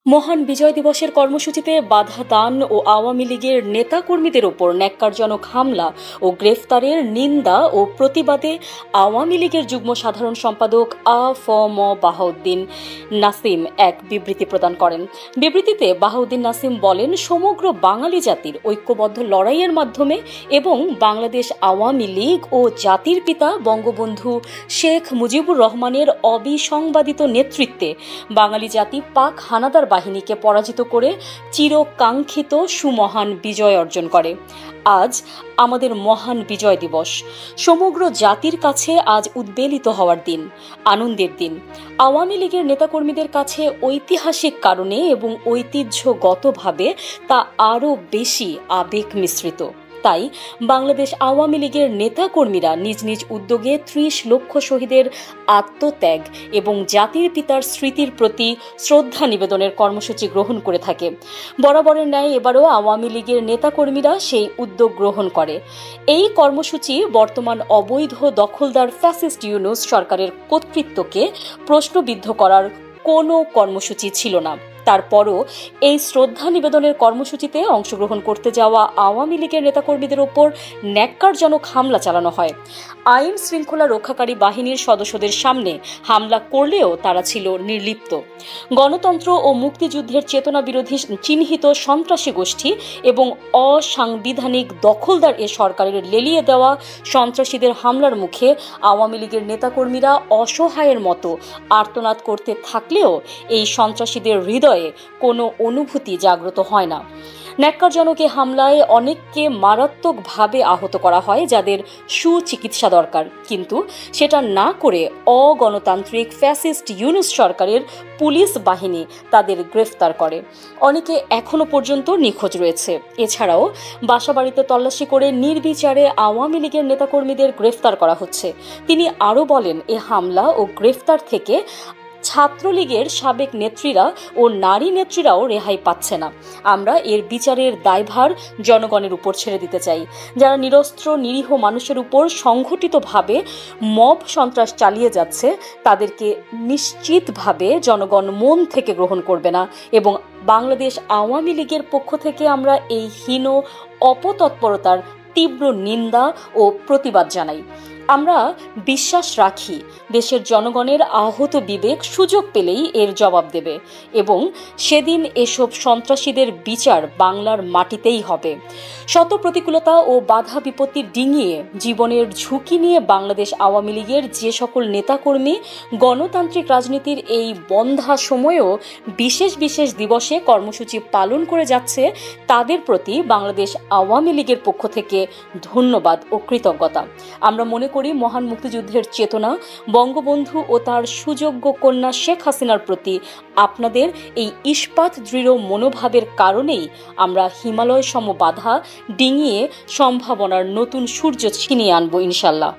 মহান বিজয় দিবসের কর্মসূচিতে বাধা দান ও আওয়ামী লীগের নেতাকর্মীদের ওপর ন্যাক্কারজনক হামলা ও গ্রেফতারের নিন্দা ও প্রতিবাদে আওয়ামী লীগের যুগ্ম সাধারণ সম্পাদক আ.ফ.ম. বাহাউদ্দিন নাসিম এক বিবৃতি প্রদান করেন। বিবৃতিতে বাহাউদ্দিন নাসিম বলেন, সমগ্র বাঙালি জাতির ঐক্যবদ্ধ লড়াইয়ের মাধ্যমে এবং বাংলাদেশ আওয়ামী লীগ ও জাতির পিতা বঙ্গবন্ধু শেখ মুজিবুর রহমানের অবিসংবাদিত নেতৃত্বে বাঙালি জাতি পাক হানাদার বাহিনীকে পরাজিত করে চিরকাঙ্ক্ষিত সুমহান বিজয় অর্জন করে। আজ আমাদের মহান বিজয় দিবস। সমগ্র জাতির কাছে আজ উদ্বেলিত হওয়ার দিন, আনন্দের দিন। আওয়ামী লীগের নেতাকর্মীদের কাছে ঐতিহাসিক কারণে এবং ঐতিহ্যগতভাবে তা আরও বেশি আবেগ মিশ্রিত। তাই বাংলাদেশ আওয়ামী লীগের নেতাকর্মীরা নিজ নিজ উদ্যোগে ৩০ লক্ষ শহীদের আত্মত্যাগ এবং জাতির পিতার স্মৃতির প্রতি শ্রদ্ধা নিবেদনের কর্মসূচি গ্রহণ করে থাকে। বরাবরের ন্যায় এবারও আওয়ামী লীগের নেতাকর্মীরা সেই উদ্যোগ গ্রহণ করে। এই কর্মসূচি বর্তমান অবৈধ দখলদার ফ্যাসিস্ট ইউনূস সরকারের কর্তৃত্বকে প্রশ্নবিদ্ধ করার কোনো কর্মসূচি ছিল না। তারপরও এই শ্রদ্ধা নিবেদনের কর্মসূচিতে অংশগ্রহণ করতে যাওয়া আওয়ামী লীগের নেতাকর্মীদের ওপর ন্যাক্কারজনক হামলা চালানো হয়। আইন শৃঙ্খলা রক্ষাকারী বাহিনীর সদস্যদের সামনে হামলা করলেও তারা ছিল নির্লিপ্ত। গণতন্ত্র ও মুক্তিযুদ্ধের চেতনা বিরোধী চিহ্নিত সন্ত্রাসী গোষ্ঠী এবং অসাংবিধানিক দখলদার এ সরকারের লেলিয়ে দেওয়া সন্ত্রাসীদের হামলার মুখে আওয়ামী লীগের নেতাকর্মীরা অসহায়ের মতো আর্তনাদ করতে থাকলেও এই সন্ত্রাসীদের হৃদয়ে কোনো অনুভূতি জাগ্রত হয় না। ন্যাক্কারজনক এ হামলায় অনেককে মারাত্মকভাবে আহত করা হয়, যাদের সুচিকিৎসা দরকার, কিন্তু সেটা না করে অগণতান্ত্রিক ফ্যাসিস্ট ইউনূস সরকারের পুলিশ বাহিনী তাদের গ্রেফতার করে। অনেকে এখনো পর্যন্ত নিখোঁজ রয়েছে। এছাড়াও বাসাবাড়িতে তল্লাশি করে নির্বিচারে আওয়ামী লীগের নেতাকর্মীদের গ্রেফতার করা হচ্ছে। তিনি আরও বলেন, এ হামলা ও গ্রেফতার থেকে ছাত্রলীগের সাবেক নেত্রীরা ও নারী নেত্রীরাও রেহাই পাচ্ছে না। আমরা এর বিচারের দায়ভার জনগণের উপর ছেড়ে দিতে চাই। যারা নিরস্ত্র নিরীহ মানুষের উপর সংঘটিতভাবে মব সন্ত্রাস চালিয়ে যাচ্ছে, তাদেরকে নিশ্চিতভাবে জনগণ মন থেকে গ্রহণ করবে না এবং বাংলাদেশ আওয়ামী লীগের পক্ষ থেকে আমরা এই হীন অপতৎপরতার তীব্র নিন্দা ও প্রতিবাদ জানাই। আমরা বিশ্বাস রাখি দেশের জনগণের আহত বিবেক সুযোগ পেলেই এর জবাব দেবে এবং সেদিন এসব সন্ত্রাসীদের বিচার বাংলার মাটিতেই হবে। শত প্রতিকূলতা ও বাধা বিপত্তি ডিঙিয়ে জীবনের ঝুঁকি নিয়ে বাংলাদেশ আওয়ামী লীগের যে সকল নেতাকর্মী গণতান্ত্রিক রাজনীতির এই বন্ধা সময়েও বিশেষ বিশেষ দিবসে কর্মসূচি পালন করে যাচ্ছে, তাদের প্রতি বাংলাদেশ আওয়ামী লীগের পক্ষ থেকে ধন্যবাদ ও কৃতজ্ঞতা। আমরা মনে করি মহান মুক্তিযুদ্ধের চেতনা, বঙ্গবন্ধু ও তার সুযোগ্য কন্যা শেখ হাসিনার প্রতি আপনাদের এই ইস্পাত দৃঢ় মনোভাবের কারণেই আমরা হিমালয় সম বাধা ডিঙিয়ে সম্ভাবনার নতুন সূর্য ছিনিয়ে আনবো ইনশাল্লাহ।